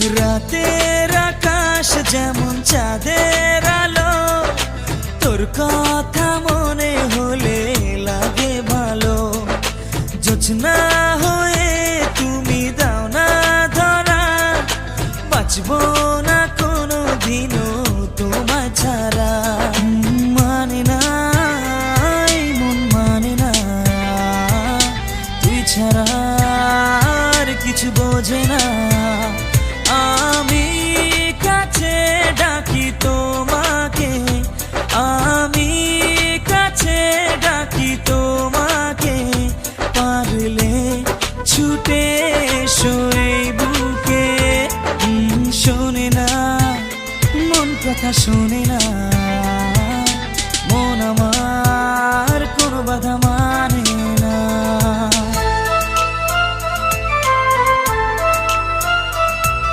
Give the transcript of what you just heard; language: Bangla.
রাতের আকাশ যেমন চাঁদের আলো, তোর কথা মনে হলে লাগে ভালো। জোছনা হয়ে তুমি দাও না ধরা, বাঁচবো না কোনো দিনও তোমায় ছাড়া। মানে না এই মন মানে না, তুই ছাড়া আর কিছু বোঝে না। আমি কাছে ডাকি তোমাকে, আমি কাছে ডাকি তোমাকে, পারলে ছুটে এসো এই বুকে। শোনে না মন কথা শোনে না।